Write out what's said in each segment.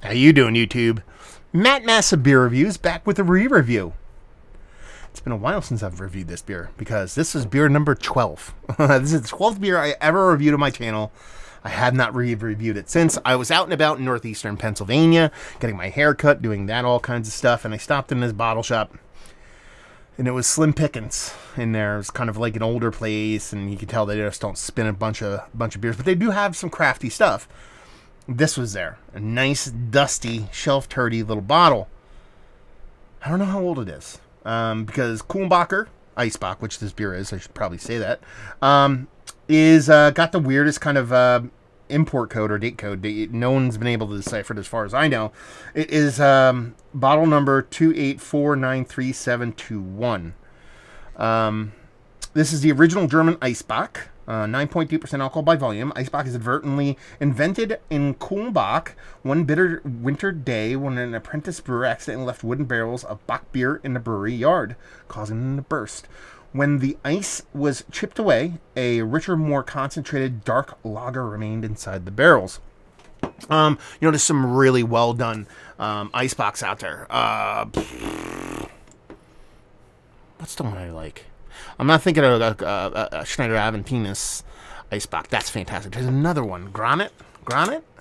How you doing, YouTube? Matt Massa Beer Reviews back with a re-review. It's been a while since I've reviewed this beer because this is beer number 12. This is the 12th beer I ever reviewed on my channel. I have not reviewed it since. I was out and about in northeastern Pennsylvania, getting my hair cut, doing that all kinds of stuff, and I stopped in this bottle shop. And it was slim pickings in there. It was kind of like an older place, and you can tell they just don't spin a bunch of beers, but they do have some crafty stuff. This was there. A nice, dusty, shelf-turdy little bottle. I don't know how old it is. Because Kulmbacher, Eisbock, which this beer is, I should probably say that, is got the weirdest kind of import code or date code. No one's been able to decipher it as far as I know. It is bottle number 2849371. This is the original German Eisbock. 9.2% alcohol by volume. Eisbock is inadvertently invented in Kulmbach one bitter winter day when an apprentice brewer accidentally left wooden barrels of Bock beer in the brewery yard, causing them to burst. When the ice was chipped away, a richer, more concentrated dark lager remained inside the barrels. You know, there's some really well done Eisbocks out there. What's the one I like? I'm not thinking of Schneider Aventinus Eisbock. That's fantastic. There's another one. Granite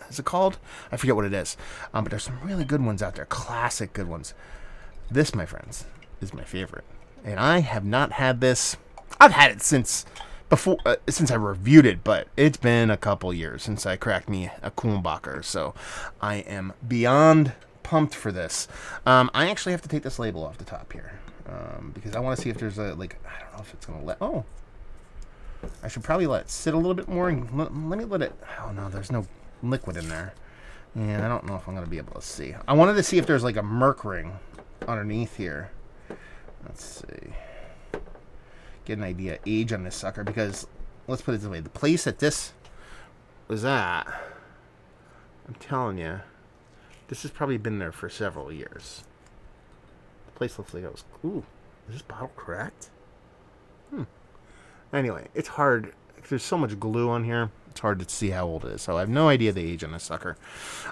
is it called? I forget what it is. But there's some really good ones out there. Classic good ones. This, my friends, is my favorite. And I have not had this. I've had it since before, since I reviewed it, but it's been a couple years since I cracked me a Kulmbacher. So I am beyond pumped for this. I actually have to take this label off the top here. Because I want to see if there's a, like, I don't know if it's going to let, oh, I should probably let it sit a little bit more and let me let it, oh no, there's no liquid in there. And I don't know if I'm going to be able to see. I wanted to see if there's like a merc ring underneath here. Let's see. Get an idea, age on this sucker, because let's put it this way. The place that this was at, I'm telling you, this has probably been there for several years. Place looks like it was. Ooh, is this bottle cracked? Anyway, it's hard. There's so much glue on here. It's hard to see how old it is. So I have no idea the age on this sucker.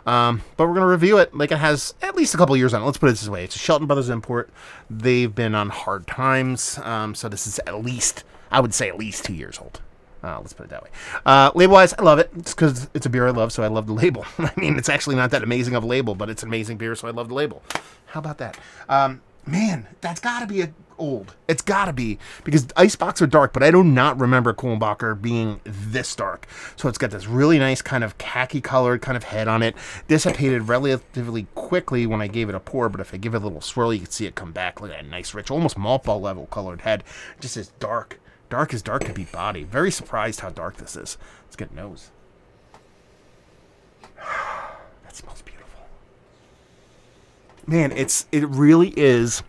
But we're going to review it like it has at least a couple years on it. Let's put it this way. It's a Shelton Brothers import. They've been on hard times. So this is at least, I would say at least 2 years old. Let's put it that way. Label-wise, I love it. It's because it's a beer I love, so I love the label. I mean, it's actually not that amazing of a label, but it's an amazing beer, so I love the label. How about that? Man, that's got to be old. It's got to be, because Eisbocks are dark, but I do not remember Kulmbacher being this dark. So it's got this really nice kind of khaki-colored kind of head on it. Dissipated relatively quickly when I gave it a pour, but if I give it a little swirl, you can see it come back. Look at that nice, rich, almost malt ball level colored head. Just as dark. Dark as dark could be body. Very surprised how dark this is. Let's get nose. That smells beautiful. Man, it really is.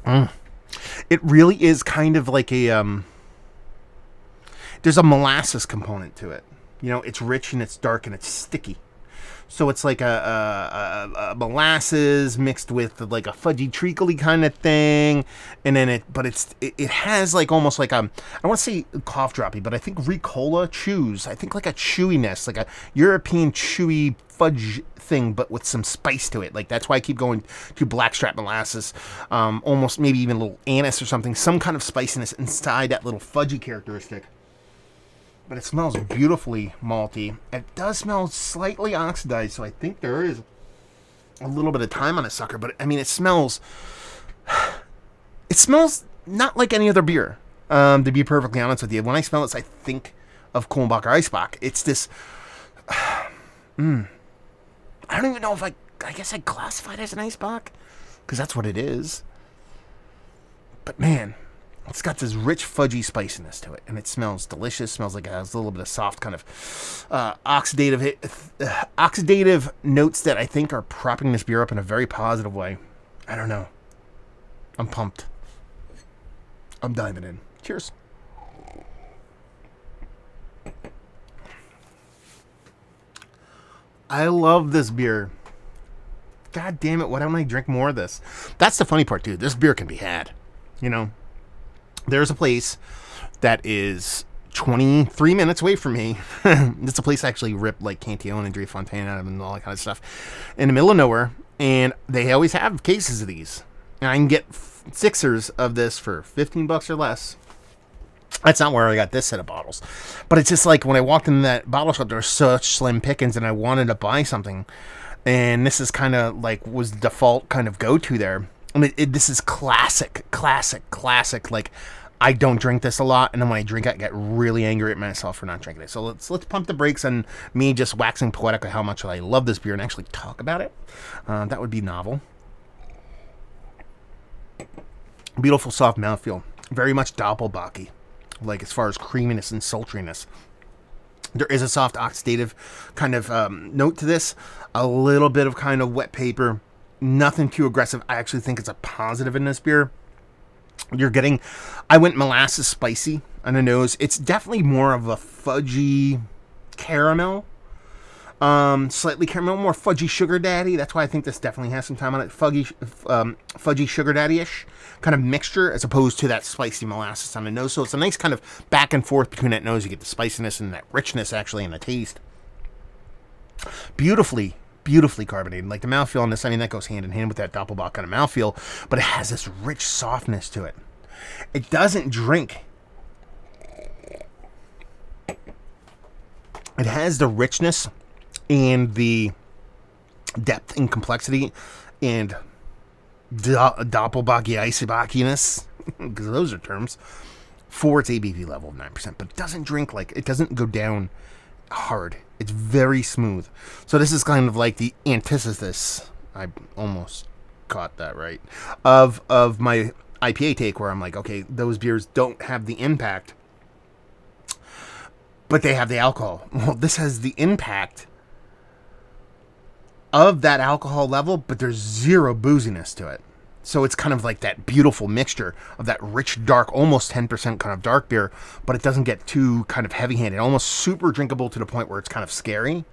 It really is kind of like a there's a molasses component to it. You know, it's rich and it's dark and it's sticky. So it's like a molasses mixed with like a fudgy treacly kind of thing, and then it has like almost like I want to say cough droppy, but I think Ricola chews. I think like a chewiness, like a European chewy fudge thing, but with some spice to it. Like that's why I keep going to blackstrap molasses, almost maybe even a little anise or something, some kind of spiciness inside that little fudgy characteristic. But it smells beautifully malty. It does smell slightly oxidized, so I think there is a little bit of time on a sucker. But, I mean, it smells not like any other beer, to be perfectly honest with you. When I smell this, I think of Kulmbacher Eisbock. It's this, I don't even know if I guess I'd classify it as an Eisbock, because that's what it is. But, man, it's got this rich, fudgy spiciness to it, and it smells delicious. Smells like it has a little bit of soft kind of oxidative notes that I think are propping this beer up in a very positive way. I don't know. I'm pumped. I'm diving in. Cheers. I love this beer. God damn it, why don't I drink more of this? That's the funny part, dude. This beer can be had, you know. There's a place that is 23 minutes away from me. It's a place I actually ripped like Cantillon and Dre Fontaine out of and all that kind of stuff. In the middle of nowhere. And they always have cases of these. And I can get sixers of this for $15 or less. That's not where I got this set of bottles. But it's just like when I walked in that bottle shop, there were such slim pickings and I wanted to buy something. And this is kind of like was the default kind of go-to there. I mean, this is classic. Like, I don't drink this a lot, and then when I drink it, I get really angry at myself for not drinking it. So let's pump the brakes on me just waxing poetic of how much I love this beer and actually talk about it. That would be novel. Beautiful soft mouthfeel. Very much Doppelbocky, like as far as creaminess and sultriness. There is a soft oxidative kind of note to this. A little bit of kind of wet paper. Nothing too aggressive. I actually think it's a positive in this beer. You're getting, I went molasses spicy on the nose. It's definitely more of a fudgy caramel. Slightly caramel, more fudgy sugar daddy. That's why I think this definitely has some time on it. Fudgy sugar daddy-ish kind of mixture as opposed to that spicy molasses on the nose. So it's a nice kind of back and forth between that nose. You get the spiciness and that richness actually in the taste. Beautifully carbonated. Like the mouthfeel on this, I mean, that goes hand in hand with that Doppelbock kind of mouthfeel, but it has this rich softness to it. It doesn't drink. It has the richness and the depth and complexity and Doppelbocky Eisbockiness, because those are terms, for its ABV level of 9%, but it doesn't drink like, it doesn't go down hard. It's very smooth. So this is kind of like the antithesis, I almost caught that right, of my IPA take, where I'm like, okay, those beers don't have the impact, but they have the alcohol. Well, this has the impact of that alcohol level, but there's zero booziness to it. So it's kind of like that beautiful mixture of that rich, dark, almost 10% kind of dark beer, but it doesn't get too kind of heavy-handed. Almost super drinkable to the point where it's kind of scary.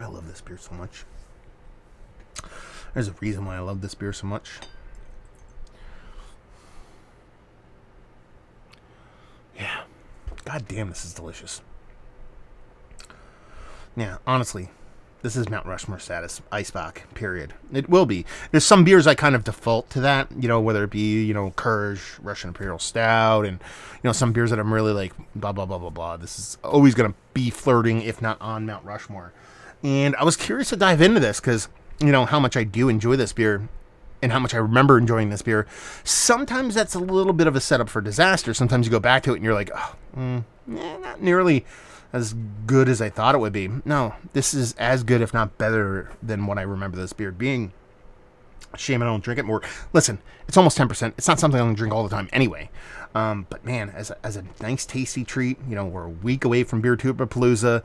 I love this beer so much. There's a reason why I love this beer so much. Yeah. God damn, this is delicious. Yeah, honestly, this is Mount Rushmore status, Eisbock, period. It will be. There's some beers I kind of default to that, you know, whether it be, you know, Kirsch, Russian Imperial Stout, and, you know, some beers that I'm really like, blah, blah, blah, blah, blah. This is always going to be flirting, if not on Mount Rushmore. And I was curious to dive into this because, you know, how much I do enjoy this beer and how much I remember enjoying this beer. Sometimes that's a little bit of a setup for disaster. Sometimes you go back to it and you're like, oh, not nearly as good as I thought it would be. No, this is as good, if not better, than what I remember this beer being. Shame I don't drink it more. Listen, it's almost 10%. It's not something I don't drink all the time anyway. But man, as a nice tasty treat, you know, we're a week away from Beer Palooza.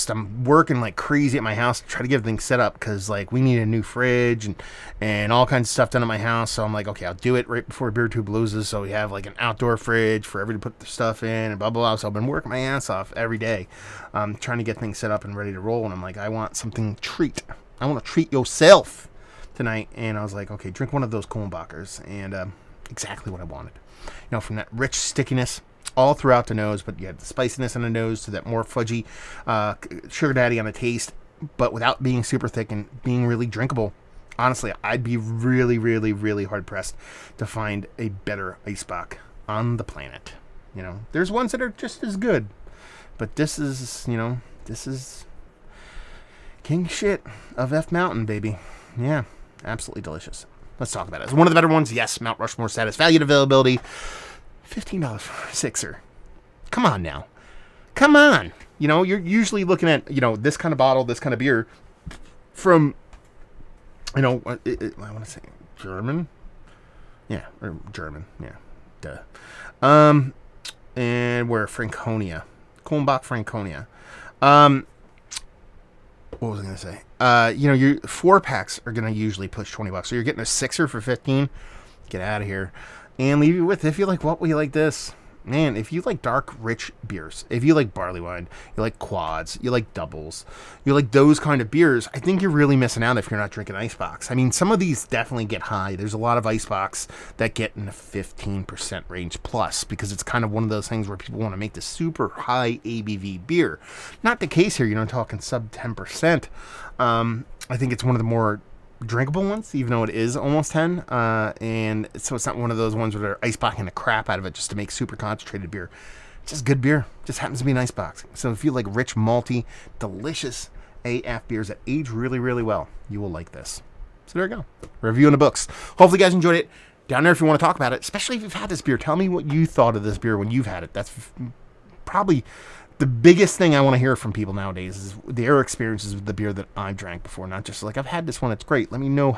I'm working like crazy at my house to try to get things set up because like we need a new fridge and all kinds of stuff done at my house. So I'm like, okay, I'll do it right before Beer Palooza. So we have like an outdoor fridge for everybody to put their stuff in and blah, blah, blah. So I've been working my ass off every day, trying to get things set up and ready to roll. And I'm like, I want something treat. I want to treat yourself tonight. And I was like, okay, drink one of those Kulmbachers. And exactly what I wanted. You know, from that rich stickiness all throughout the nose, but you had the spiciness on the nose to that more fudgy sugar daddy on the taste, but without being super thick and being really drinkable. Honestly, I'd be really, really, really hard-pressed to find a better Eisbock on the planet. You know, there's ones that are just as good, but this is, you know, this is king shit of F Mountain, baby. Yeah, absolutely delicious. Let's talk about it. It's one of the better ones. Yes, Mount Rushmore status. Value and availability. $15 for a sixer. Come on now. Come on. You know, you're usually looking at, you know, this kind of bottle, this kind of beer from, you know, I want to say German. Yeah, or German. Yeah. Duh. And we're Franconia. Kulmbach Franconia. What was I going to say? You know, your 4-packs are going to usually push $20. So you're getting a sixer for $15. Get out of here. And leave you with, if you like what, we like this. man, if you like dark, rich beers, if you like barley wine, you like quads, you like doubles, you like those kind of beers, I think you're really missing out if you're not drinking Eisbocks. I mean, some of these definitely get high. There's a lot of Eisbocks that get in the 15% range plus, because it's kind of one of those things where people want to make this super high ABV beer. Not the case here. You're not talking sub 10%. I think it's one of the more drinkable ones, even though it is almost 10, and so it's not one of those ones where they're iceboxing the crap out of it just to make super concentrated beer. It's just good beer. Just happens to be an icebox. So if you like rich, malty, delicious AF beers that age really, really well, you will like this. So there you go. Review in the books. Hopefully you guys enjoyed it. Down there if you want to talk about it, especially if you've had this beer, tell me what you thought of this beer when you've had it. That's probably the biggest thing I want to hear from people nowadays, is their experiences with the beer that I've drank before. Not just like, I've had this one, it's great. Let me know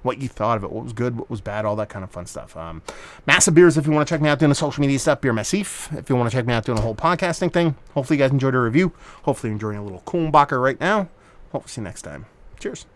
what you thought of it, what was good, what was bad, all that kind of fun stuff. Massive Beers, if you want to check me out doing the social media stuff. Beer Massif, if you want to check me out doing a whole podcasting thing. Hopefully you guys enjoyed the review. Hopefully you're enjoying a little Kulmbacher right now. Hope to see you next time. Cheers.